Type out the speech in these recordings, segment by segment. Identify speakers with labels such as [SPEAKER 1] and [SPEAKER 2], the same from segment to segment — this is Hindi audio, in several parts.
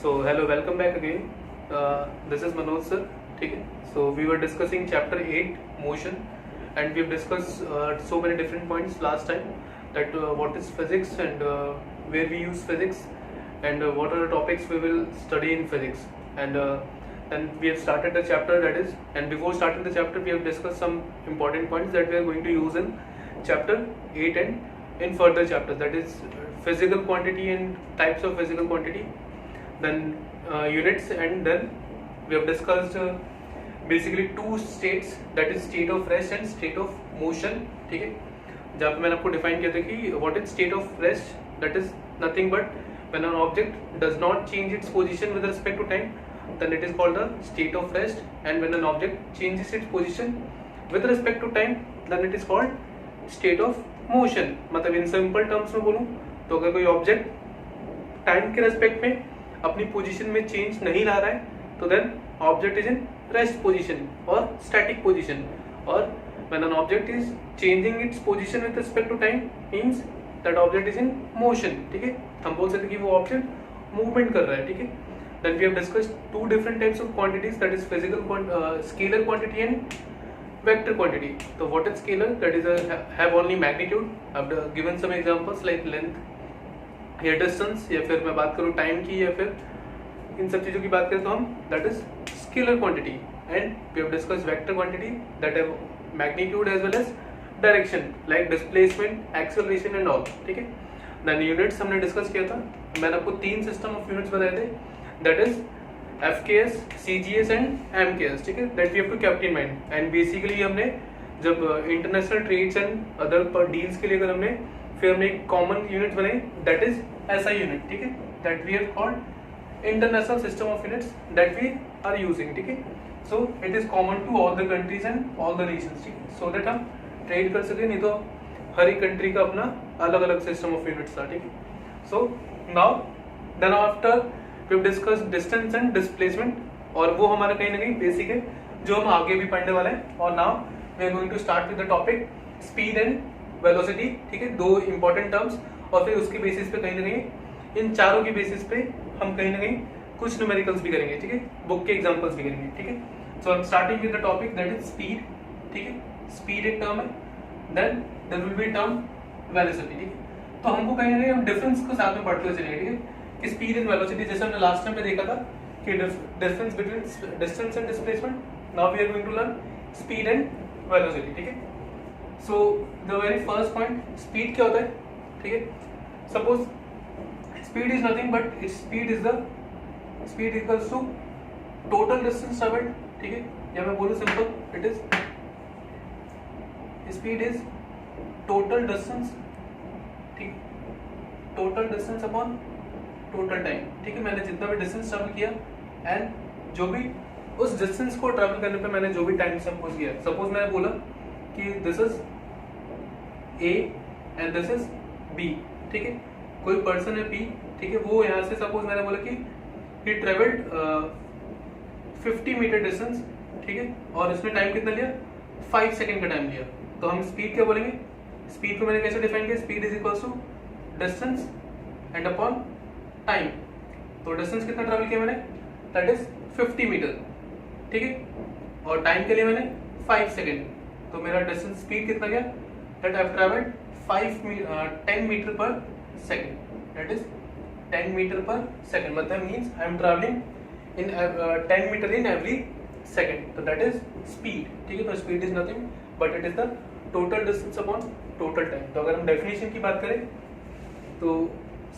[SPEAKER 1] So hello, welcome back again. This is Manoj sir. ठीक है. So we were discussing chapter 8 motion, and we've discussed so many different points last time. That what is physics and where we use physics, and what are the topics we will study in physics. And we have started the chapter that is. And before starting the chapter, we have discussed some important points that we are going to use in chapter 8 and in further chapters. That is physical quantity and types of physical quantity. Then units, and then we have discussed basically two states, that is state of rest and state of motion. ठीक है, जहाँ पे मैंने आपको डिफाइन किया था कि what is state of rest, that is nothing but when an object does not change its position with respect to time, then it is called the state of rest, and when an object changes its position with respect to time, then it is called state of motion. मतलब इन सिंपल टर्म्स में बोलूँ तो अगर कोई ऑब्जेक्ट टाइम के रेस्पेक्ट में अपनी पोजीशन में चेंज नहीं ला रहा है तो then object is in rest position और स्टैटिक पोजीशन. और when an object is changing its position with respect to time means that object is in motion. ठीक है, हम बोल सकते हैं कि वो ऑब्जेक्ट मूवमेंट कर रहा है. ठीक है, then we have discussed two different types of quantities, that is physical scalar quantity and vector quantity. तो what is scalar, that is have only magnitude. I have given some examples like length या डिस्टेंस, या फिर मैं बात करूँ टाइम की, या फिर इन सब चीज़ों की बात करें तो हम that is scalar quantity. And we have discuss vector quantity that have magnitude as well as direction like displacement, acceleration and all. ठीक है, देन यूनिट्स हमने डिस्कस किया था. मैंने आपको तीन सिस्टम ऑफ यूनिट्स बताए थे, that is FKS, CGS and MKS. ठीक है, that we have to keep in mind. And basically हमने जब इंटरनेशनल ट्रेड्स एंड अदर पर डील्स के लिए अगर हमने फिर हमने एक कॉमन यूनिट बनाई दैट इज SI यूनिट. ठीक है, that we have called international system of units that we are using. ठीक है, so it is common to all the countries and all the reasons. ठीक है, सो दैट हम ट्रेड कर सके, नहीं तो हर एक कंट्री का अपना अलग अलग सिस्टम ऑफ यूनिट्स था. ठीक है, so now then after we have discussed distance and displacement, और वो हमारा कहीं ना कहीं बेसिक है जो हम आगे भी पढ़ने वाले हैं. और now we are going to start with the topic speed and velocity. ठीक है, दो इंपॉर्टेंट टर्म्स, और फिर उसके बेसिस पे कहीं ना कहीं इन चारों के बेसिस पे हम कहीं ना कहीं कुछ न्यूमेरिकल्स भी करेंगे. ठीक है, बुक के एग्जांपल्स भी करेंगे. ठीक है, so I am starting with the topic that is speed. ठीक है, स्पीड एक टर्म है, then there will be term velocity. ठीक है, तो हमको कहीं ना कहीं हम डिफरेंस को साथ में पढ़ते हुए चलेंगे. ठीक है, कि स्पीड एंड वेलोसिटी जैसे हमने लास्ट टाइम पे देखा था कि difference between distance and displacement, now we are going to learn speed and velocity. ठीक है, so the very first point, speed क्या होता है. ठीक है, suppose speed is nothing but speed is the speed equals to total distance travelled. ठीक है, या मैं बोलूं simple, it is speed is total distance. ठीक, total distance upon total time. ठीक है, मैंने जितना भी डिस्टेंस ट्रेवल किया एंड जो भी उस डिस्टेंस को ट्रेवल करने पे मैंने जो भी टाइम सपोज किया. सपोज मैंने बोला कि this is A and this is B. ठीक है, कोई पर्सन है P. ठीक है, वो यहाँ से सपोज मैंने बोला कि he traveled 50 मीटर डिस्टेंस. ठीक है, और इसने टाइम कितना लिया, 5 सेकंड का टाइम लिया. तो हम स्पीड क्या बोलेंगे, स्पीड को मैंने कैसे डिफाइन किया, speed is equals to distance and upon time. तो डिस्टेंस कितना ट्रेवल किया मैंने, दैट इज 50 मीटर. ठीक है, और टाइम के लिए मैंने 5 सेकंड. तो मेरा डिस्टेंस स्पीड कितना गया, that I have travelled 10 metre per second. That is 10 metre per second, मतलब means I am travelling in 10 metre in every second. तो दैट इज स्पीड. ठीक है, तो speed is nothing but it is the total distance upon total time. तो अगर हम डेफिनेशन की बात करें तो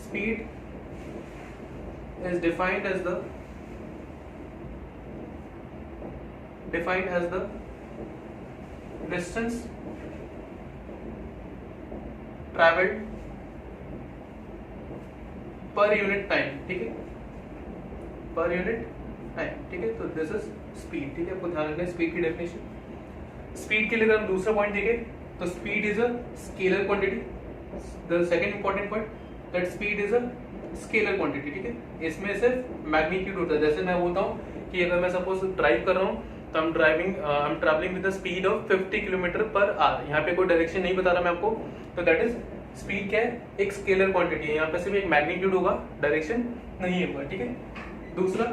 [SPEAKER 1] speed is defined as the distance traveled per unit time. ठीक है, per unit time. ठीक है, तो दिस इज स्पीड. ठीक है, आपको ध्यान रखना है स्पीड की डेफिनेशन. स्पीड के लिए अगर हम दूसरा पॉइंट देखें तो speed is a scalar quantity. The second important point that speed is a scalar quantity. ठीक है, इसमें सिर्फ मैग्नीट्यूड होता है. जैसे मैं बोलता हूँ कि अगर मैं सपोज ड्राइव कर रहा हूँ तो I'm travelling with the speed of 50 kilometre per our. यहाँ पे कोई डायरेक्शन नहीं बता रहा मैं आपको, तो दैट इज स्पीड क्या है, एक स्केलर क्वांटिटी है, यहाँ पे सिर्फ एक मैग्नीट्यूड होगा, डायरेक्शन नहीं होगा, ठीक है। दूसरा,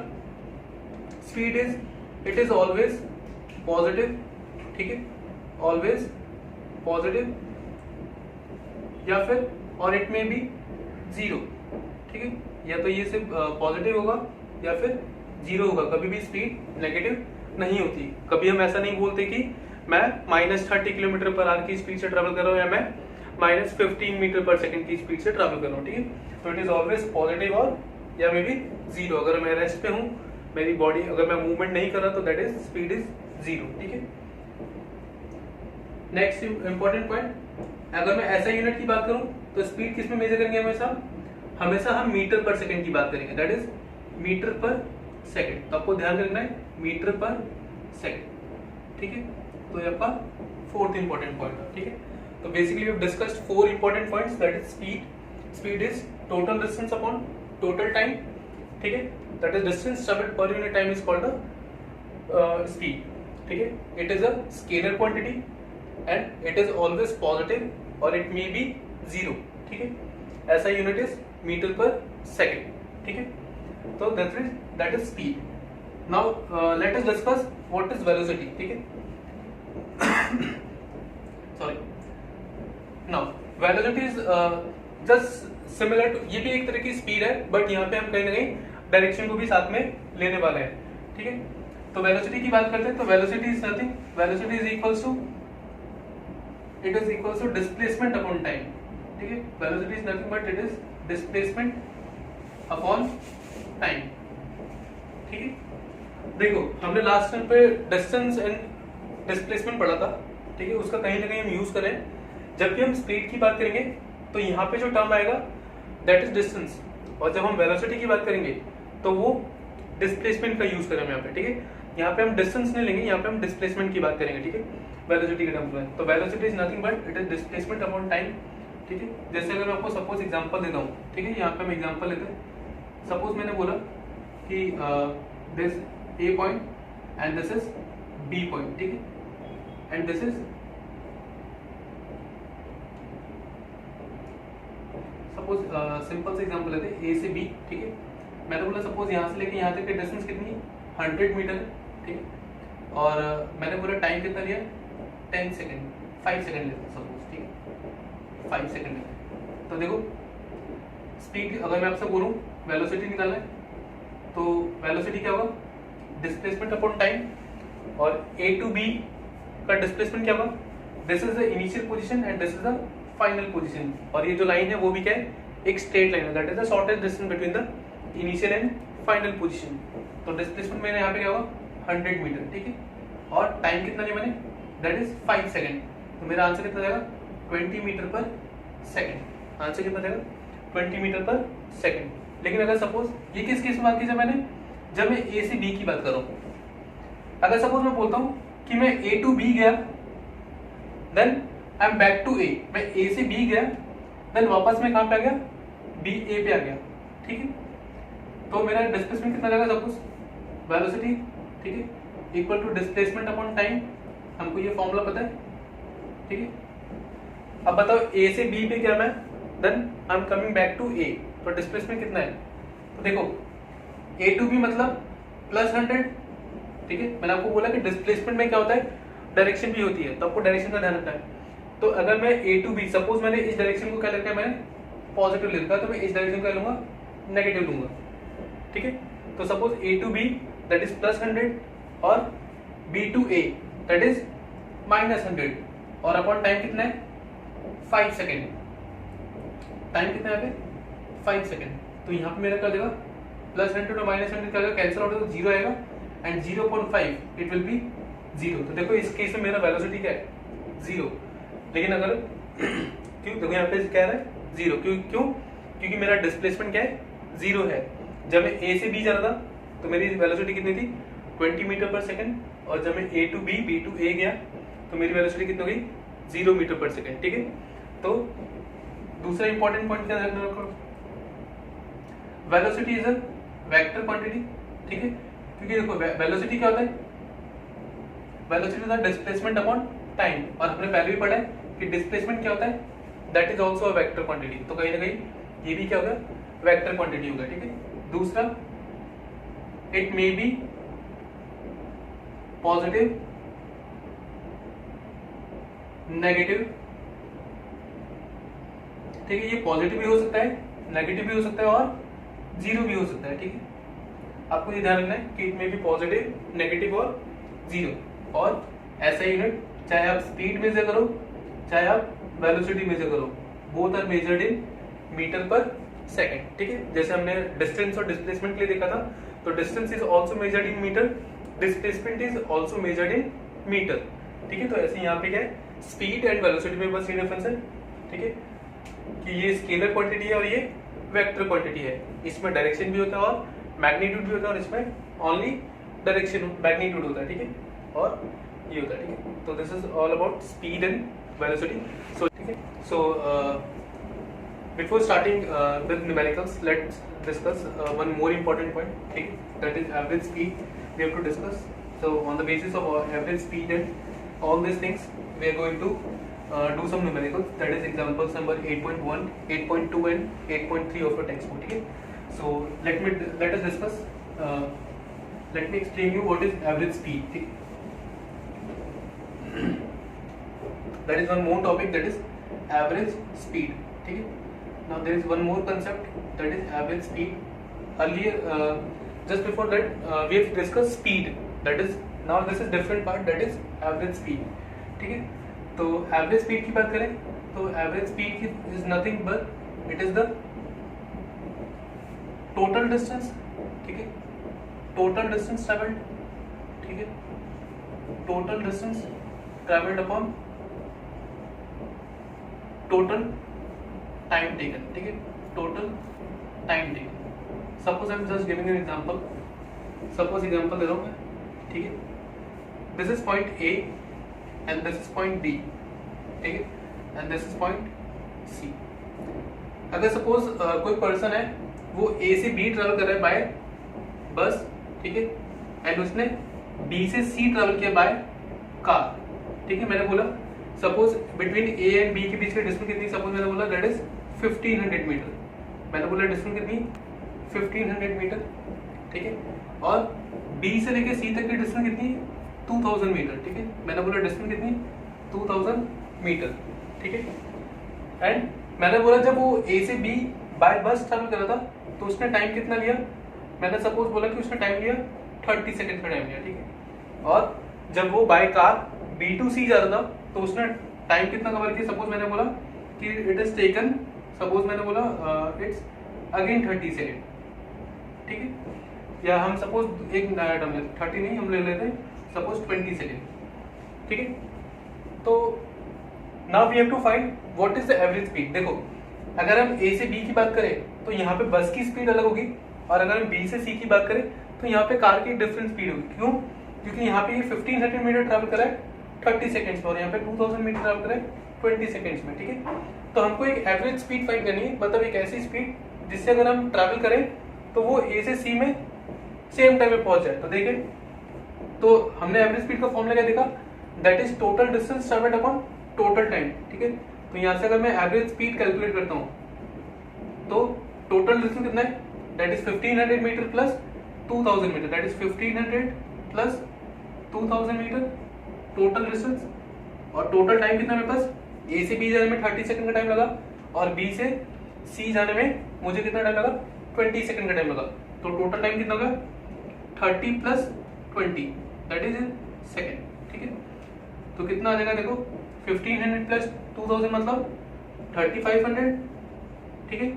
[SPEAKER 1] speed it is always positive, ठीक है, ऑलवेज पॉजिटिव, या फिर और इट में बी जीरो, ठीक है, या तो ये सिर्फ पॉजिटिव होगा या फिर जीरो होगा, कभी भी स्पीड नेगेटिव नहीं होती। कभी हम ऐसा नहीं बोलते कि मैं -30 किलोमीटर पर आवर की स्पीड से ट्रैवल कर रहा हूँ या मैं -15 मीटर पर सेकंड की स्पीड से ट्रैवल कर रहा हूँ, ठीक है। तो इट इज ऑलवेज पॉजिटिव और या मे बी जीरो। अगर मैं रेस्ट पे हूँ, मेरी बॉडी अगर मैं मूवमेंट नहीं कर रहा तो that is speed is zero, ठीक है। नेक्स्ट इंपॉर्टेंट पॉइंट, अगर मैं ऐसा यूनिट की बात करूं तो स्पीड किस में मेजर करेंगे, हमेशा हम मीटर पर सेकंड की बात करेंगे, that is metre per second. तो आपको ध्यान रखना है मीटर पर सेकंड, ठीक है। तो ये आपका फोर्थ इंपॉर्टेंट पॉइंट है, ठीक है। तो basically we have discussed 4 important points, that is speed is total distance upon total time, ठीक है, that is distance travelled per unit time is called the speed, ठीक है। It is a scalar quantity and it is always positive और इट मे बी जीरो, ठीक है। ऐसा unit is metre per second, ठीक है। तो that is speed. Now let us discuss what is velocity, ठीक है। Sorry, now velocity is just similar to, ये भी एक तरह की स्पीड है, बट यहाँ पे हम कहीं ना कहीं डायरेक्शन को भी साथ में लेने वाले हैं, ठीक है। तो वेलोसिटी की बात करते हैं, तो velocity is nothing, velocity is equals to, it is equals to displacement upon time, ठीक है। Velocity is nothing but it is displacement upon time, ठीक है। देखो हमने लास्ट टाइम पे डिस्टेंस एंड डिस्प्लेसमेंट पढ़ा था, ठीक है, उसका कहीं ना कहीं हम यूज करें। जब भी हम स्पीड की बात करेंगे तो यहाँ पे जो टर्म आएगा दैट इज डिस्टेंस, और जब हम वेलोसिटी की बात करेंगे तो वो डिस्प्लेसमेंट का यूज करें यहाँ पे, ठीक है। यहाँ पे हम डिस्टेंस नहीं लेंगे, यहाँ पे हम डिस्प्लेसमेंट की बात करेंगे, ठीक है, वेलोसिटी के टर्म्स में। तो velocity is nothing but it is displacement upon time, ठीक है। जैसे अगर मैं आपको सपोज एग्जांपल देता हूँ, ठीक है, यहाँ पे हम एग्जांपल लेते हैं। सपोज मैंने बोला कि this A point and this is B point, ठीक है, and this is suppose simple से एग्जांपल लेते हैं ए से बी, ठीक है। मैंने बोला सपोज यहाँ से लेके यहाँ तक की डिस्टेंस कितनी है, 100 मीटर है, ठीक है। और मैंने बोला टाइम कितना लिया, 10 सेकेंड, 5 सेकेंड लेते हैं सपोज, ठीक है, 5 सेकेंड लेते हैं। तो देखो स्पीड, अगर मैं आपसे बोलूँ वेलोसिटी निकालना है तो वेलोसिटी क्या होगा, डिस्प्लेसमेंट अपॉन टाइम, और ए टू बी का डिस्प्लेसमेंट क्या होगा, this is the initial position and this is the final position. और ये जो लाइन है वो भी क्या है, एक स्ट्रेट लाइन है, that is the shortest distance between the initial and final position. तो डिस्प्लेसमेंट मैंने यहाँ पे क्या होगा 100 मीटर, ठीक है, और टाइम कितना लिया मैंने, दैट इज 5 सेकेंड। तो मेरा आंसर कितना जाएगा, 20 मीटर पर सेकेंड। आंसर कितना जाएगा, 20 मीटर पर सेकेंड। लेकिन अगर सपोज ये किस केस में बात की, जब मैं ए से बी की बात कर रहा हूँ, अगर सपोज मैं बोलता हूँ कि मैं ए टू बी गया, then I am back to A, मैं ए से बी गया, देन वापस मैं कहाँ पे आ गया, बी ए पे आ गया, ठीक है। तो मेरा डिस्प्लेसमेंट कितना जाएगा, सपोज वेलोसिटी, ठीक है, equal to displacement upon time. हमको ये फॉर्मूला पता है, ठीक है। अब बताओ ए से बी पे क्या मैं, then I am coming back to A, तो डिस्प्लेसमेंट कितना है। तो देखो ए टू बी मतलब +100, ठीक है। मैंने आपको बोला कि डिस्प्लेसमेंट में क्या होता है, डायरेक्शन भी होती है, तो आपको डायरेक्शन का ध्यान रखना है। तो अगर मैं ए टू बी, सपोज मैंने इस डायरेक्शन को क्या लिखा है, मैंने पॉजिटिव लिखा, तो मैं इस डायरेक्शन का लूंगा नेगेटिव लूंगा, ठीक है। तो suppose A to B that is +100 और B to A that is -100, और अपॉन टाइम कितना है, 5 सेकेंड। टाइम कितना है यहाँ पे, 5 सेकेंड। तो यहाँ पे मेरा क्या देगा, +100 और -100 क्या होगा, कैंसिल आउट होगा, 0 आएगा, एंड 0.5 इट विल बी 0। तो देखो इस केस में मेरा वेलोसिटी क्या है, 0। लेकिन अगर क्यों, देखो यहाँ पे क्या है 0, क्योंकि मेरा डिस्प्लेसमेंट क्या है, 0 है। जब मैं ए से बी जा रहा था तो मेरी वेलोसिटी कितनी थी, 20 मीटर पर सेकेंड, और जब मैं A to B, B to ए गया तो मेरी वेलोसिटी कितनी हो गई, 0 मीटर पर सेकेंड, ठीक है। तो दूसरा इंपॉर्टेंट पॉइंट क्या ध्यान रखो, velocity is a vector quantity, ठीक है। क्योंकि देखो वेलोसिटी क्या होता है, velocity is the displacement upon time, और हमने पहले भी पढ़ा है कि डिस्प्लेसमेंट क्या होता है, that is also a vector quantity. तो कहीं ना कहीं ये भी क्या होगा, वेक्टर क्वांटिटी होगा, ठीक है। दूसरा, it may B positive, negative, ठीक है। ये पॉजिटिव भी हो सकता है, नेगेटिव भी हो सकता है और जीरो भी हो सकता है, ठीक है। आपको ये ध्यान रखना है कि इट में भी पॉजिटिव, नेगेटिव और जीरो। और ऐसा यूनिट चाहे आप स्पीड मेजर करो चाहे आप वेलोसिटी मेजर करो, both are measured in metre per second, ठीक है। जैसे हमने डिस्टेंस और डिस्प्लेसमेंट के लिए देखा था, तो distance is also measured in metre, displacement is also measured in metre, ठीक है। तो ऐसे यहाँ पे क्या है, स्पीड एंड वेलोसिटी में बस ये डिफरेंस है, ठीक है, कि ये स्केलर क्वांटिटी है और ये वेक्टर क्वांटिटी है। इसमें डायरेक्शन भी होता है और मैग्नीट्यूड भी होता है, और इसमें ओनली डायरेक्शन मैग्नीट्यूड होता है, ठीक है, और ये होता है, ठीक है। तो this is all about speed and velocity. So ठीक है, so before starting with numericals let's discuss one more important point, ठीक है, that is average speed we have to discuss. So on the basis of average speed and all this things we are going to do some numericals, that is examples number 8.1, 8.2 and 8.3 of your textbook, ठीक है। So let us discuss, let me explain you what is average speed, ठीक है। That is one more topic, that is average speed, ठीक है। Now there is one more concept, that is average speed. Earlier just before that we have discussed speed, that is now this is different part, that is average speed, ठीक है। तो एवरेज स्पीड की बात करें तो एवरेज स्पीड की is nothing but it is the total distance, ठीक है, टोटल डिस्टेंस ट्रेवल्ड, ठीक है, total distance travelled upon total time taken, ठीक है, total time taken. Suppose I am just giving an example, suppose example दे रहा हूं मैं, ठीक है, this is point A and this is point B, ठीक है, and this is point C। अगर सपोज कोई पर्सन है वो A से B ट्रेवल कर रहा है बाय बस, ठीक है, एंड उसने B से C ट्रेवल किया बाय कार, ठीक है। मैंने बोला suppose between A and B के बीच का डिस्टेंस कितनी, सपोज मैंने बोला दैट इज 1500 मीटर, मैंने बोला डिस्टेंस कितनी 1500 मीटर, ठीक है। और B से लेके C तक की डिस्टेंस कितनी 2000 मीटर, ठीक है, मैंने बोला डिस्टेंस कितनी 2000 मीटर, ठीक है। एंड मैंने बोला जब वो A से B बाय बस ट्रैवल कर रहा था तो उसने टाइम कितना लिया, मैंने सपोज बोला कि उसने टाइम लिया 30 सेकंड का टाइम लिया, ठीक है। और जब वो by car B to C जा रहा था तो उसने टाइम कितना कवर किया, सपोज मैंने बोला कि इट इज टेकन, सपोज मैंने बोला इट्स अगेन 30 सेकंड, ठीक है। या हम सपोज एक नया टर्म 30 नहीं हम ले लेते हैं सपोज 20 सेकेंड, ठीक है। तो now we have to find what is the average speed. देखो अगर हम A से B की बात करें तो यहाँ पे बस की स्पीड अलग होगी, और अगर हम B से C की बात करें तो यहाँ पे कार की डिफरेंट स्पीड होगी। क्यों? क्योंकि यहाँ पे 1500 मीटर ट्रैवल करा है 30 सेकेंड्स में और यहाँ पे 2000 मीटर ट्रैवल करा है 20 सेकेंड्स में, ठीक है। तो हमको एक एवरेज स्पीड फाइंड करनी है, मतलब एक ऐसी स्पीड जिससे अगर हम ट्रैवल करें तो वो A से C में सेम टाइम में पहुंच जाए। तो देखें, तो हमने एवरेज स्पीड का फॉर्मूला क्या देखा, that is total distance travelled upon total time, ठीक है। तो यहाँ से अगर मैं एवरेज स्पीड कैलकुलेट करता हूँ तो टोटल डिस्टेंस कितना है, that is 1500 metre plus 2000 metre, that is 1500 plus 2000 metre total distance. और टोटल टाइम कितना मेरे पास, A से B जाने में 30 सेकंड का टाइम लगा और B से C जाने में मुझे कितना टाइम लगा 20 सेकंड का टाइम लगा। तो टोटल टाइम कितना होगा 30 plus 20 that is in second, ठीक है। तो कितना आ जाएगा देखो 1500 प्लस 2000 मतलब 3500, ठीक है।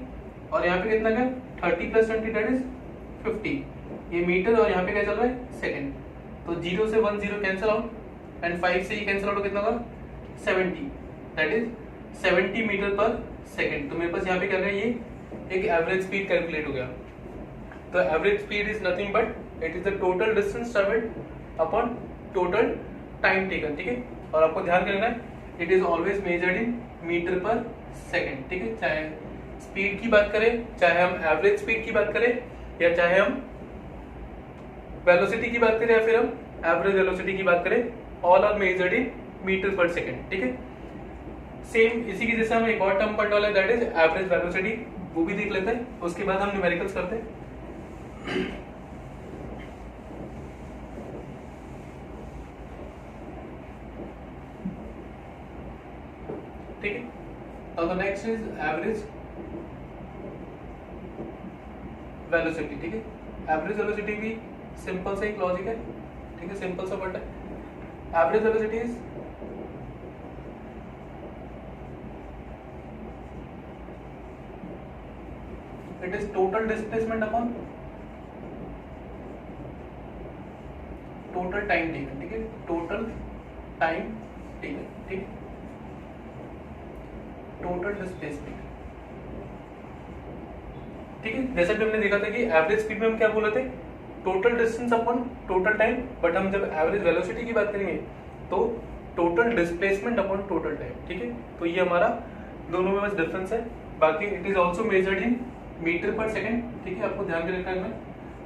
[SPEAKER 1] और यहाँ पे कितना है 30 प्लस 20 दैट इज 50, ये मीटर और यहाँ पे क्या चल रहा है सेकेंड। तो 0 से 1 0 कैंसिल आउट एंड 5 से ये कैंसिल आउट कितना होगा 70, that is 70 metre per second. तो मेरे पास यहाँ पे क्या है, ये एक एवरेज स्पीड कैलकुलेट हो गया। तो average speed is nothing but it is the total distance travelled upon total time taken, ठीक है। और आपको ध्यान रखना है it is always measured in metre per second, ठीक है। चाहे स्पीड की बात करें, चाहे हम एवरेज स्पीड की बात करें, या चाहे हम वेलोसिटी की बात करें, या फिर हम एवरेज वेलोसिटी की बात करें, all are measured in metre per second, ठीक है। सेम इसी की जैसे हम एक और टर्म पढ़ने वाले दैट इज एवरेज वेलोसिटी, वो भी देख लेते हैं, उसके बाद हम न्यूमेरिकल्स करते हैं। ठीक है, और नेक्स्ट इज एवरेज वेलोसिटी। ठीक है, एवरेज वेलोसिटी भी सिंपल सा एक लॉजिक है, ठीक है, सिंपल सा वर्ड है। Average velocity is it is total displacement upon total time taken. ठीक है, टोटल टाइम टेकन, ठीक है, टोटल डिस्प्लेसमेंट। ठीक है, जैसा कि हमने देखा था कि एवरेज स्पीड में हम क्या बोल रहे थे, total distance upon total time, but हम जब एवरेज वेलोसिटी की बात करेंगे तो total displacement upon total time. ठीक है, तो ये हमारा दोनों में बस डिफरेंस है, बाकी it is also measured in metre per second. ठीक है, आपको ध्यान में रखना है,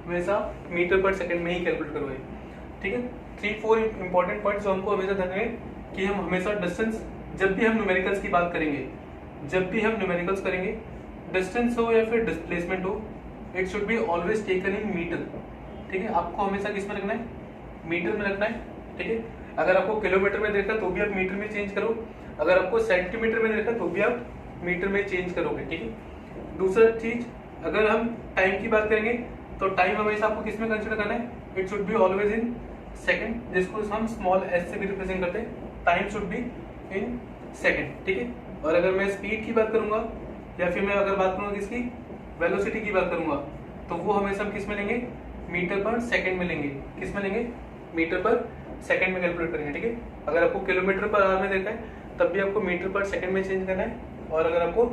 [SPEAKER 1] हमेशा मीटर पर सेकेंड में ही कैलकुलेट करवाए। ठीक है, 3-4 इंपॉर्टेंट पॉइंट्स जो हमको हमेशा ध्यान रखें कि हम हमेशा डिस्टेंस, जब भी हम न्यूमेरिकल्स की बात करेंगे, जब भी हम न्यूमेरिकल्स करेंगे, डिस्टेंस हो या फिर डिस्प्लेसमेंट हो, it should be always taken in metre. ठीक है, आपको हमेशा किस में रखना है, मीटर में रखना है। ठीक है, अगर आपको किलोमीटर में देखा तो भी आप मीटर में चेंज करो, अगर आपको सेंटीमीटर में देखा तो भी आप मीटर में चेंज करोगे। ठीक है, दूसरा चीज, अगर हम टाइम की बात करेंगे तो टाइम हमेशा आपको किस में कंसिडर करना है, it should be always in second, जिसको हम स्मॉल एस से भी रिप्रेजेंट करते हैं। Time should be in second. ठीक है, और अगर मैं स्पीड की बात करूंगा या फिर मैं अगर बात करूंगा किसकी, वेलोसिटी की बात करूंगा, तो वो हमेशा हम किस में लेंगे, मीटर पर सेकंड में लेंगे। किस में लेंगे, मीटर पर सेकंड में कैलकुलेट करेंगे। ठीक है, अगर आपको किलोमीटर पर आवर में देखा है तब भी आपको मीटर पर सेकंड में चेंज करना है, और अगर आपको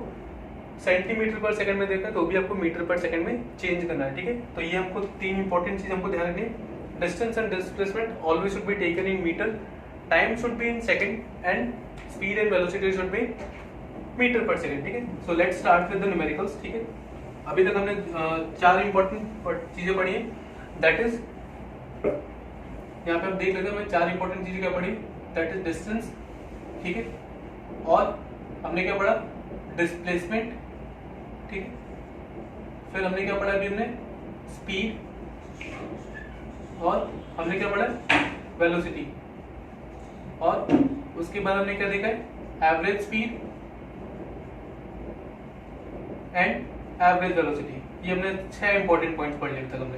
[SPEAKER 1] सेंटीमीटर पर सेकंड में देखा है तो भी आपको मीटर पर सेकंड में चेंज करना है। ठीक है, तो ये हमको 3 इंपॉर्टेंट चीज हमको ध्यान रखनी है, distance and displacement always should be taken in metre, time should be in second, and speed and velocity should be metre per second. ठीक है, so let's start with the numericals. ठीक है, अभी तक हमने 4 इंपॉर्टेंट चीजें पढ़ी है, दैट इज, यहाँ पे हम देख लेते हैं, हमने 4 इंपॉर्टेंट चीजें क्या पढ़ी, दैट इज डिस्टेंस। ठीक है, और हमने क्या पढ़ा, डिस्प्लेसमेंट। ठीक है, फिर हमने क्या पढ़ा, अभी हमने स्पीड, और हमने क्या पढ़ा, वेलोसिटी, और उसके बाद हमने क्या देखा है, average speed and average velocity. ये हमने 6 इंपॉर्टेंट पॉइंट्स पढ़ लिए अभी तक हमने।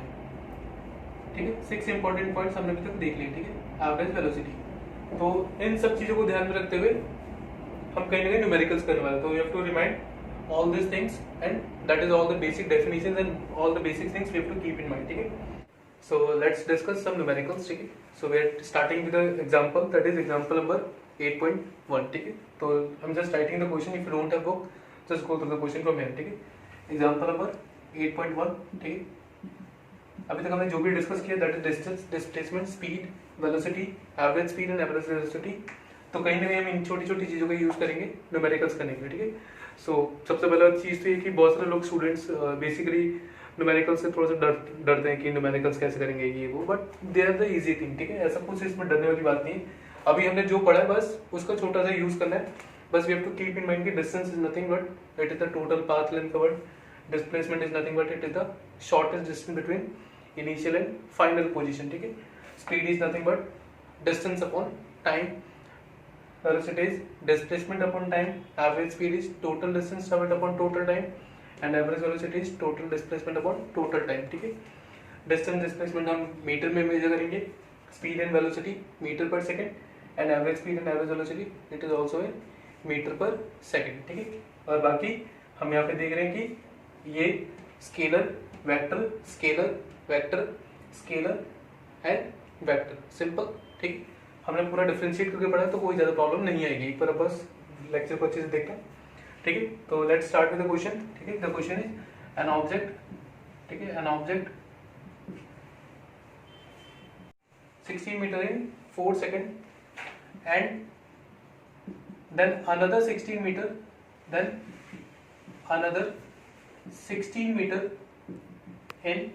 [SPEAKER 1] ठीक है, 6 इंपॉर्टेंट पॉइंट्स हमने अभी तक देख लिए। ठीक है, एवरेज वेलोसिटी, तो इन सब चीजों को ध्यान में रखते हुए हम कहीं ना कहीं न्यूमेरिकल्स करने वाले, तो you have to remind all these things, and that is all the basic definitions and all the basic things we have to keep in mind. ठीक है, so let's discuss some numericals. ठीक है, so we are starting with the example, that is example number 8.1. ठीक है, तो I'm just writing the question, if you don't have book just go through the question from here. ठीक है, example number 8.1. ठीक है, अभी तक हमने जो भी डिस्कस किया, that is distance, displacement, speed, velocity, average speed and average velocity, तो कहीं ना कहीं हम इन छोटी छोटी चीजों का यूज करेंगे न्यूमेरिकल्स करने के लिए। ठीक है, सो सबसे पहला चीज तो ये कि बहुत सारे लोग स्टूडेंट्स बेसिकली न्यूमेरिकल्स से थोड़ा सा डरते हैं कि न्यूमेरिकल्स कैसे करेंगे ये वो, but they are the easy thing. ठीक है, ऐसा कुछ इसमें डरने वाली बात नहीं है। अभी हमने जो पढ़ा है बस उसका छोटा सा यूज करना है, बस we have to keep in mind कि distance is nothing but it is the total path length covered, displacement is nothing but it is the shortest distance between initial and final position. ठीक है, speed is nothing but distance upon time, velocity is displacement upon time, average speed is total distance traveled upon total time, and average velocity is total displacement upon total time. ठीक है, distance displacement हम मीटर में मेजर करेंगे, speed and velocity metre per second, and average speed and average velocity it is also in metre per second. ठीक है, और बाकी हम यहाँ पे देख रहे हैं कि ये scalar, vector, scalar, vector, scalar and vector, simple. ठीक है, हमने पूरा डिफरेंशिएट करके पढ़ा तो कोई ज्यादा प्रॉब्लम नहीं आएगी, एक बार बस लेक्चर को अच्छे से देखना। ठीक है, तो let's start with the question. ठीक है, the question is an object, ठीक है, an object 16 metre in 4 second and then another 16 metre, then another 16 metre in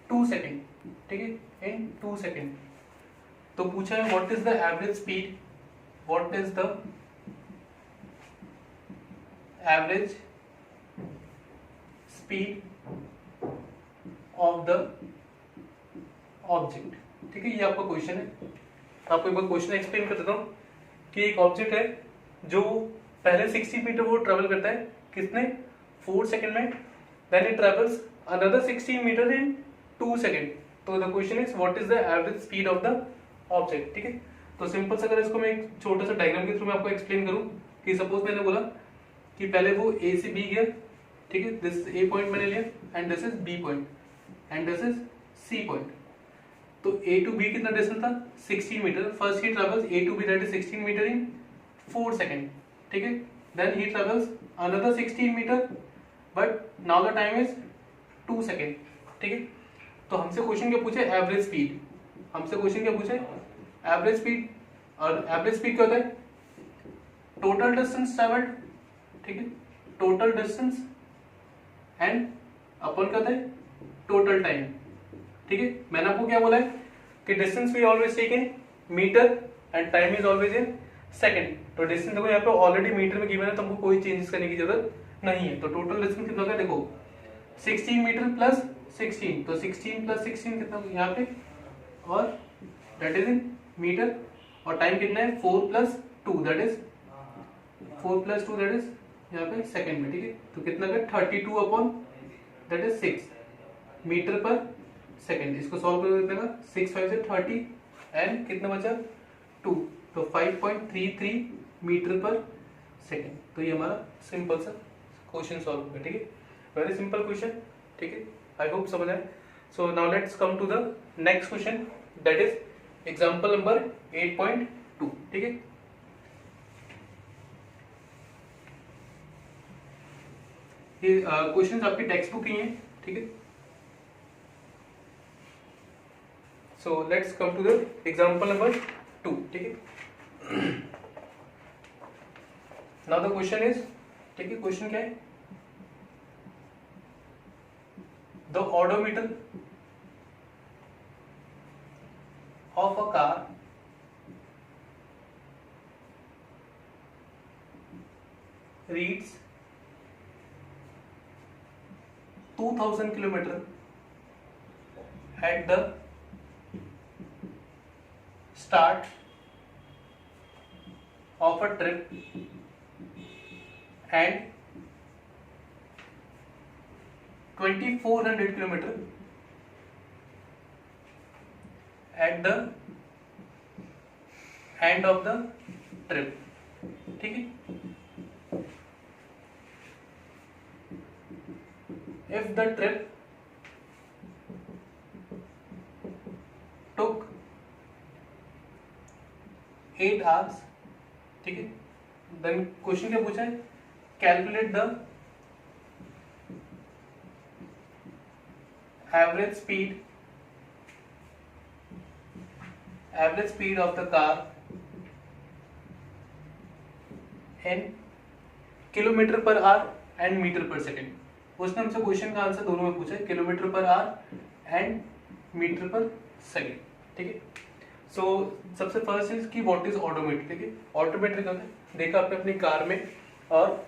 [SPEAKER 1] 2 second. ठीक है, इन 2 सेकंड। तो पूछा है what is the average speed, what is the average speed of the object. ठीक है, ये आपका क्वेश्चन है। आपको एक बार क्वेश्चन एक्सप्लेन कर देता हूँ कि एक ऑब्जेक्ट है जो पहले 60 मीटर वो ट्रेवल करता है कितने 4 सेकंड में, then it travels another 60 metre in 2 second. तो the question is what is the average speed of the object. ठीक है, तो सिंपल से अगर इसको मैं एक छोटा सा डायग्राम के थ्रू मैं आपको एक्सप्लेन करूं कि सपोज मैंने बोला कि पहले वो ए से बी गया, ठीक है, दिस ए पॉइंट मैंने लिया and this is B point and this is C point. तो ए टू बी कितना डिस्टेंस था 16 metre. First he travels A to B that is 16 metre in 4 second. ठीक है, then he travels another 16 metre but now the time is 2 second. ठीक है, तो हमसे क्वेश्चन क्या पूछे एवरेज स्पीड। हमसे क्वेश्चन क्या पूछे एवरेज स्पीड। और एवरेज स्पीड क्या होता है टोटल डिस्टेंस ट्रेवल्ड। ठीक है, टोटल डिस्टेंस एंड अपन क्या होता है टोटल टाइम। ठीक है, मैंने आपको क्या बोला है कि distance we always take in metre and time is always in second. तो डिस्टेंस देखो यहाँ पे ऑलरेडी मीटर में गिवन है तो हमको कोई चेंजेस करने की जरूरत नहीं है। तो टोटल डिस्टेंस कितना होगा देखो 16 मीटर प्लस 16, तो 16 प्लस 16 कितना यहाँ पे और दैट इज इन मीटर। और टाइम कितना है 4 plus 2 that is 4 plus 2 that is यहाँ पे सेकंड में। ठीक है, तो कितना का 32 upon that is 6 metre per second. इसको सॉल्व कर देते हैं 6 5 से 30 एंड कितना बचा 2, तो 5.33 मीटर पर सेकंड। तो ये हमारा सिंपल सा क्वेश्चन सॉल्व हो गया। ठीक है, वेरी सिंपल क्वेश्चन। ठीक है, आई होप समझ आए। So now let's come to the next question that is example number 8.2। ठीक है, ये क्वेश्चंस आपकी टेक्स्ट बुक ही हैं। ठीक है, so let's come to the example number 2। ठीक है, नाउ द क्वेश्चन इज, ठीक है, क्वेश्चन क्या है the odometer of a car reads 2000 kilometer at the start of a trip and 2400 kilometer at the end of the trip। ठीक है, if the trip took 8 hours, ठीक है, then क्वेश्चन क्या पूछा है calculate the average speed of the car in kilometre per hour and metre per second. उसने हमसे क्वेश्चन का आंसर दोनों में पूछा है kilometre per hour and metre per second. ठीक है, सो सबसे फर्स्ट चीज की व्हाट इज ऑडोमीटर। ठीक है, ऑडोमीटर क्या होता है देखा आपने अपनी कार में और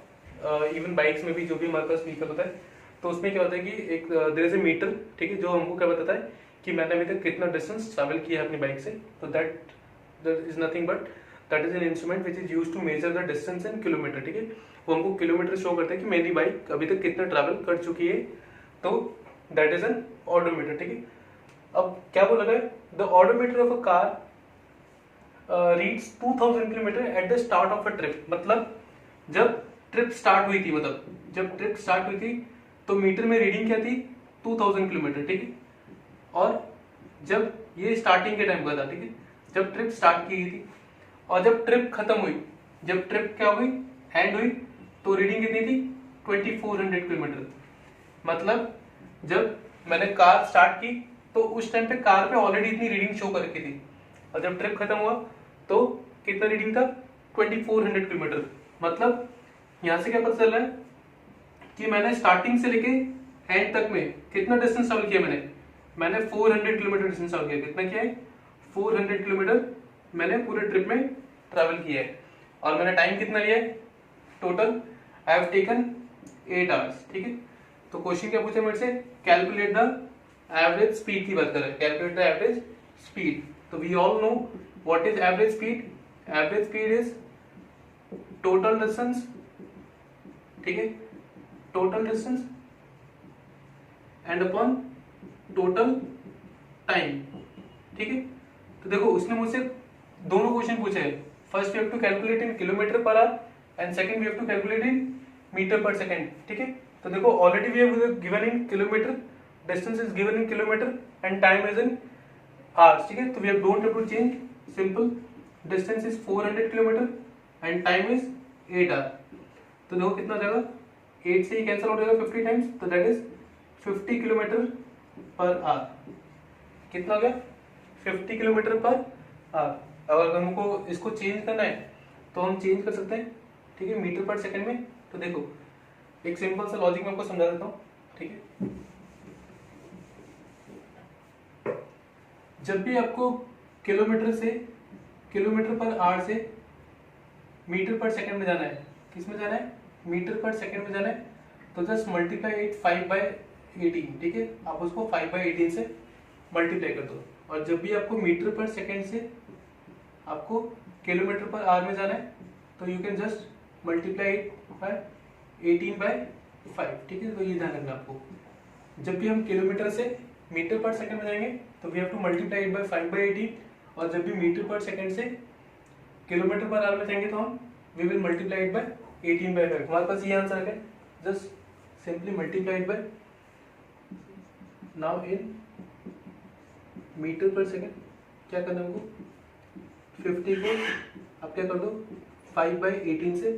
[SPEAKER 1] इवन बाइक्स में भी जो भी हमारे पास व्हीकल होता है तो उसमें क्या होता है कि एक देयर इज ए मीटर। ठीक है, जो हमको क्या बताता है कि मैंने अभी तक कितना डिस्टेंस ट्रैवल किया है अपनी बाइक से। तो that is nothing but that is an instrument which is used to measure the distance in kilometre. ठीक है, वो हमको किलोमीटर शो करता है कि मेरी बाइक अभी तक कितना ट्रैवल कर चुकी है, तो दैट इज एन ऑडोमीटर। ठीक है, अब क्या बोला गया the odometer of a car reads 2000 kilometre at the start of a trip. मतलब जब ट्रिप स्टार्ट हुई थी, मतलब जब ट्रिप स्टार्ट हुई थी तो मीटर में रीडिंग क्या थी 2000 किलोमीटर। ठीक है, और जब ये स्टार्टिंग के टाइम का था, ठीक है, जब ट्रिप स्टार्ट की गई थी और जब ट्रिप खत्म हुई, जब ट्रिप क्या हुई एंड हुई तो रीडिंग कितनी थी 2400 किलोमीटर। मतलब जब मैंने कार स्टार्ट की तो उस टाइम पे कार पे ऑलरेडी इतनी रीडिंग शो कर रखी थी और जब ट्रिप खत्म हुआ तो कितना रीडिंग था 2400 किलोमीटर। मतलब यहां से क्या पता चल रहा है कि मैंने स्टार्टिंग से लेके एंड तक में कितना डिस्टेंस ट्रैवल किया। मैंने 400 किलोमीटर डिस्टेंस ट्रैवल किया। कितना किया है 400 किलोमीटर मैंने पूरे ट्रिप में ट्रैवल किया है। और मैंने टाइम कितना लिया है total I have taken 8 hours, ठीक है। तो क्वेश्चन क्या पूछा मेरे से, कैलकुलेट द एवरेज स्पीड की बात कर रहे हैं, कैलकुलेट द एवरेज स्पीड। तो we all know what is average speed, average speed is total distance, ठीक है, total distance and upon total time, ठीक है। तो देखो उसने मुझसे दोनों क्वेश्चन पूछे हैं, first we have to calculate in kilometre per hour and second we have to calculate in metre per second, ठीक है। तो देखो already we have given in kilometre, distance is given in kilometre and time is in hours, ठीक है। तो we have don't have to change, simple, distance is 400 kilometre and time is 8 hour. तो देखो कितना हो जाएगा, 8 से ही कैंसिल हो जाएगा 50 टाइम्स, तो that is 50 kilometre per our. कितना हो गया, 50 किलोमीटर पर आवर। अगर हमको इसको चेंज करना है तो हम चेंज कर सकते हैं, ठीक है, मीटर पर सेकंड में। तो देखो एक सिंपल सा लॉजिक मैं आपको समझा देता हूँ, ठीक है। जब भी आपको किलोमीटर पर आवर से मीटर पर सेकंड में जाना है, किस में जाना है, मीटर पर सेकंड में जाना है, तो जस्ट मल्टीप्लाई इट 5/18, ठीक है। आप उसको 5/18 से मल्टीप्लाई कर दो। और जब भी आपको मीटर पर सेकंड से आपको किलोमीटर पर आवर में जाना है तो you can just multiply it by 18/5, ठीक है। तो ये ध्यान रखना आपको, जब भी हम किलोमीटर से मीटर पर सेकंड में जाएंगे तो we have to multiply it by 5/18, और जब भी मीटर पर सेकंड से किलोमीटर पर आवर में जाएंगे तो हम we will multiply it by 18/5। हमारे पास ये आंसर है, just simply multiply it by, now in metre per second क्या करना है हमको, 50 को आप क्या कर दो 5/18 से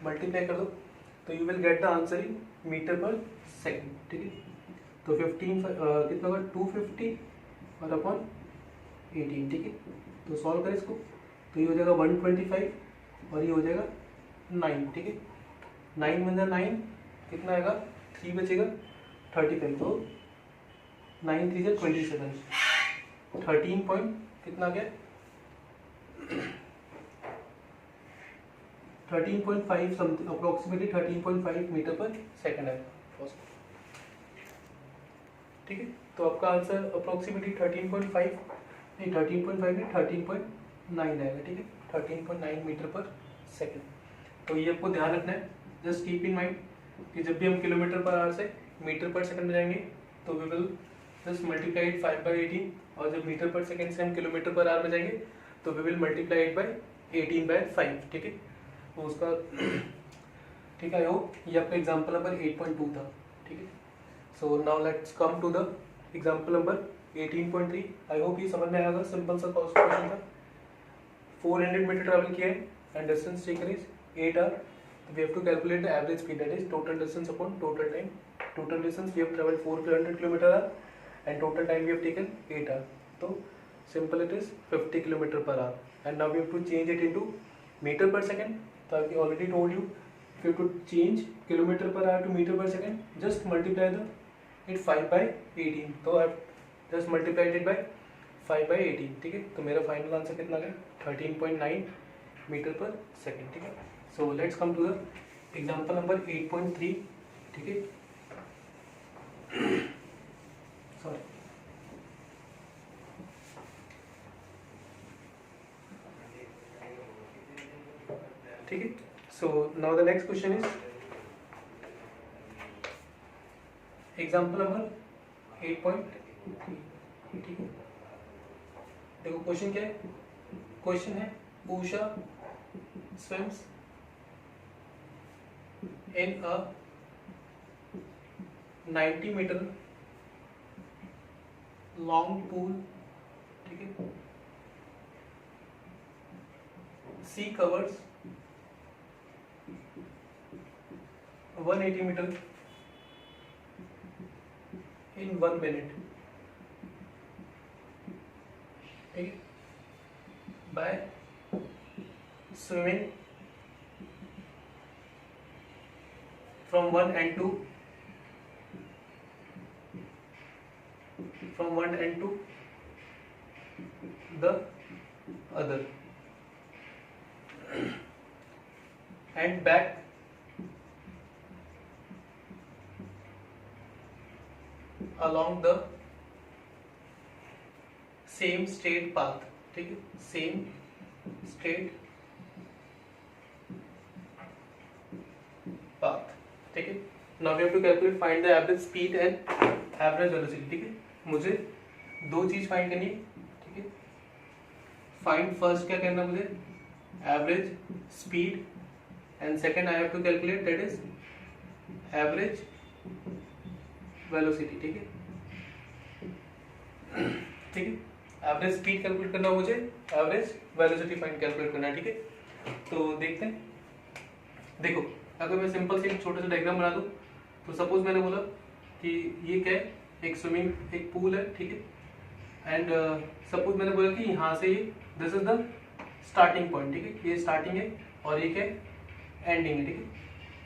[SPEAKER 1] मल्टीप्लाई कर दो, तो you will get the answer in metre per second, ठीक है। तो 15 कितना होगा, 250 और अपॉन 18, ठीक है। तो सॉल्व करें इसको, तो ये हो जाएगा 125 और ये हो जाएगा 9, ठीक है। 9 में 9 कितना आएगा, 3 बचेगा 35, तो 9 3 से 27, 13 पॉइंट कितना गया 13.5 something, approximately 13.5 metre per second है, ठीक है। तो आपका आंसर अप्रोक्सीमेटली 13.5 नहीं 13.5 नहीं 13.9 आएगा, ठीक है, 13.9 मीटर पर सेकंड। तो ये आपको ध्यान रखना है, जस्ट कीप इन माइंड कि जब भी हम किलोमीटर पर आवर से मीटर पर सेकंड में जाएंगे तो we will just multiply it 5/18, और जब मीटर पर सेकंड से हम किलोमीटर पर आवर में जाएंगे तो we will multiply it by 18/5, ठीक है। तो उसका ठीक है, आई होप ये आपका एग्जाम्पल नंबर 8.2 था, ठीक है। So now let's come to the example number 18.3। I hope ये समझ में आएगा, सिंपल सा क्वेश्चन था। 400 मीटर ट्रैवल किया है and distance taken is 8 hour, we have to calculate the average speed, that is total distance upon total time. Total distance we have travelled 400 kilometre hour and total time we have taken 8 hour, तो simple it is 50 kilometer per hour, and now we have to change it into meter per second. So I already told you, if you have to change kilometer per hour to meter per second, just multiply it 5/18, तो I just multiplied it by 5/18, ठीक है। तो मेरा फाइनल आंसर कितना गया 13.9 मीटर पर सेकेंड, ठीक है। So let's come to the example number 8.3, ठीक है। सॉरी, ठीक है। So now the next question is example number 8.3, ठीक है। देखो क्वेश्चन क्या है, क्वेश्चन है Usha swims in a 90 metre long pool, ठीक है। She covers 180 metre in 1 minute, ठीक है, by swimming from one end to the other and back along the same straight path, ठीक है, same straight path, ठीक है. Now we have to calculate, find the average speed and average velocity, ठीक है. मुझे दो चीज फाइंड करनी है, ठीक है. फाइंड फर्स्ट क्या करना है मुझे, average speed, and second I have to calculate that is average velocity, ठीक है. ठीक है, एवरेज स्पीड कैलकुलेट करना मुझे, एवरेज वेलोसिटी फाइंड कैलकुलेट करना है, ठीक है. तो देखते हैं. देखो, अगर मैं सिंपल से एक छोटा सा डायग्राम बना दूं, तो सपोज मैंने बोला कि ये क्या है, एक स्विमिंग, एक पूल है, ठीक है. एंड सपोज मैंने बोला कि यहाँ से ये this is the starting point, ठीक है. ये स्टार्टिंग है और ये क्या एंडिंग है, ठीक है.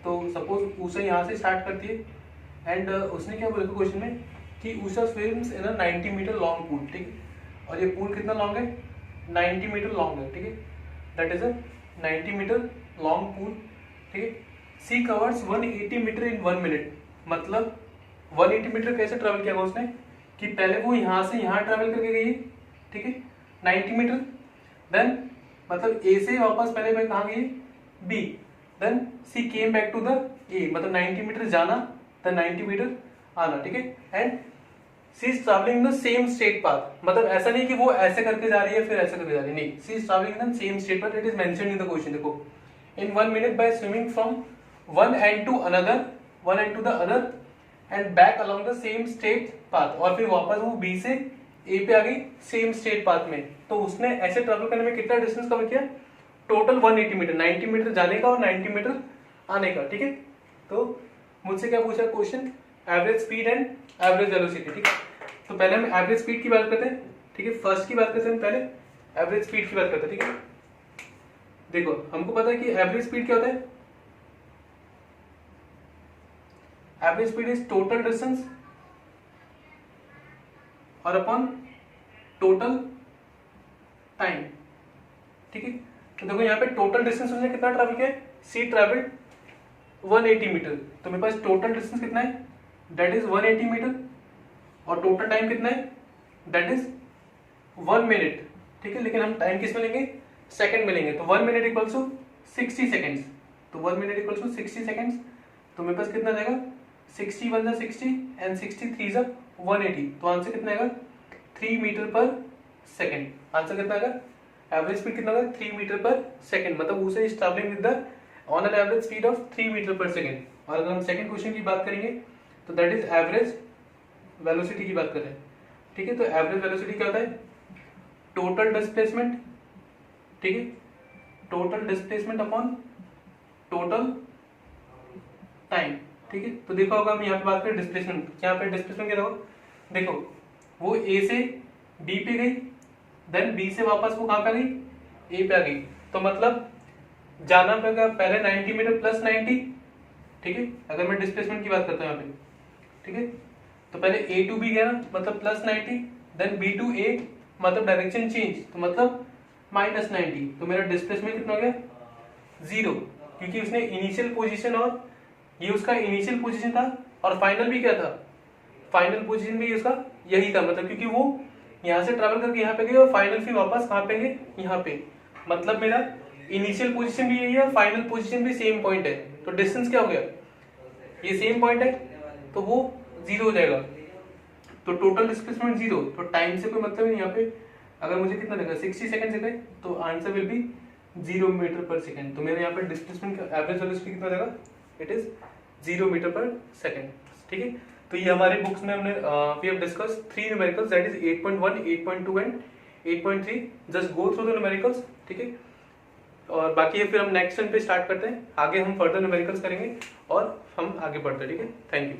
[SPEAKER 1] तो सपोज उषा यहाँ से स्टार्ट करती है, एंड उसने क्या बोला था क्वेश्चन में कि Usha swims in a 90 metre long pool, ठीक है. और ये पूल कितना लॉन्ग है, 90 मीटर लॉन्ग है, ठीक है. That is a 90 metre long pool, ठीक है. She covers 180 metre in 1 minute. मतलब 180 मीटर कैसे ट्रेवल किया उसने, कि पहले वो यहाँ से यहाँ ट्रेवल करके गई, ठीक है, 90 मीटर. देन मतलब ए से वापस पहले मैं कहाँ गई, B. Then she came back to the A, मतलब 90 मीटर जाना, देन 90 मीटर आना, ठीक है. And she is travelling the same straight path. मतलब ऐसा नहीं कि वो ऐसे करके जा रही है फिर ऐसे करके जा रही है, नहीं. She is travelling the same straight path. It is mentioned in the question. देखो, in 1 minute by swimming from one end to the other end back along the same straight path. और फिर वापस वो बी से ए पे आ गई सेम स्ट्रेट पाथ में. तो उसने ऐसे ट्रैवल करने में कितना डिस्टेंस कवर किया, टोटल 180 मीटर, 90 मीटर जाने का और 90 मीटर आने का, ठीक है. तो मुझसे क्या पूछा question, average speed and average velocity, ठीक है. तो पहले हम एवरेज स्पीड की बात करते हैं, ठीक है. फर्स्ट की बात करते हैं, पहले एवरेज स्पीड की बात करते हैं, ठीक है. देखो, हमको पता है कि एवरेज स्पीड क्या होता है. Average speed is total distance और अपॉन टोटल टाइम, ठीक है. तो देखो यहाँ पे टोटल डिस्टेंस उसने कितना ट्रैवल किया, सी ट्रैवल्ड 180 मीटर. तो मेरे पास टोटल डिस्टेंस कितना है, दैट इज 180 मीटर. और टोटल टाइम कितना है, दैट इज 1 मिनट, ठीक है. लेकिन हम टाइम किस में लेंगे, सेकंड में लेंगे. तो 1 मिनट इक्वल्स टू 60 सेकेंड्स. तो 1 मिनट इक्वल्स टू 60 सेकेंड्स. तो मेरे पास कितना जाएगा, 60 1 60 एंड 63 180. तो आंसर कितना आएगा, 3 मीटर पर सेकेंड. आंसर कितना आएगा, एवरेज स्पीड कितना होगा, 3 मीटर पर सेकेंड. मतलब उसे is travelling with the on an average speed of 3 metre per second. और अगर हम सेकंड क्वेश्चन की बात करेंगे तो दैट इज एवरेज वेलोसिटी की बात कर रहे हैं, ठीक है. तो एवरेज वेलोसिटी क्या होता है, टोटल डिस्प्लेसमेंट, ठीक है, total displacement upon total time, ठीक है. तो देखो होगा हम यहाँ पे बात करें डिस्प्लेसमेंट, यहाँ पे डिस्प्लेसमेंट क्या होगा. देखो, वो ए से बी पे गई, देन बी से वापस वो कहाँ पे गई, ए पे आ गई. तो मतलब जाना पड़ेगा पहले 90 मीटर प्लस 90, ठीक है. अगर मैं डिस्प्लेसमेंट की बात करता हूँ यहाँ पे, ठीक है. तो पहले ए टू बी गया ना, मतलब प्लस 90, देन बी टू ए, मतलब डायरेक्शन चेंज, तो मतलब माइनस 90. तो मेरा डिस्प्लेसमेंट कितना हो गया, 0, क्योंकि उसने इनिशियल पोजीशन, और ये उसका इनिशियल पोजीशन था, और फाइनल भी क्या था, फाइनल पोजीशन भी उसका यही था. मतलब क्योंकि वो यहाँ से ट्रैवल करके यहाँ पे गए और फाइनल फिर वापस कहाँ पे गए, यहाँ पे. मतलब मेरा इनिशियल पोजीशन भी यही है और फाइनल पोजीशन भी सेम पॉइंट है. तो डिस्टेंस क्या हो गया, ये सेम पॉइंट है, तो वो 0 हो जाएगा. तो टोटल डिस्प्लेसमेंट 0. तो टाइम से कोई मतलब नहीं यहाँ पे. अगर मुझे कितना देगा, 60 सेकंड से गए, तो answer will be 0 metre per second. तो मेरे यहाँ पे डिस्प्लेसमेंट का एवरेज वेलोसिटी कितना देगा, it is 0 metre per second, ठीक है. तो ये हमारे बुक्स में हमने we have discuss 3 numericals, that is 8.1, 8.2 and 8.3. Just go through the numericals, ठीक है. और बाकी फिर हम नेक्स्ट टाइम पे स्टार्ट करते हैं, आगे हम फर्दर न्यूमेरिकल्स करेंगे और हम आगे बढ़ते हैं, ठीक है. Thank you.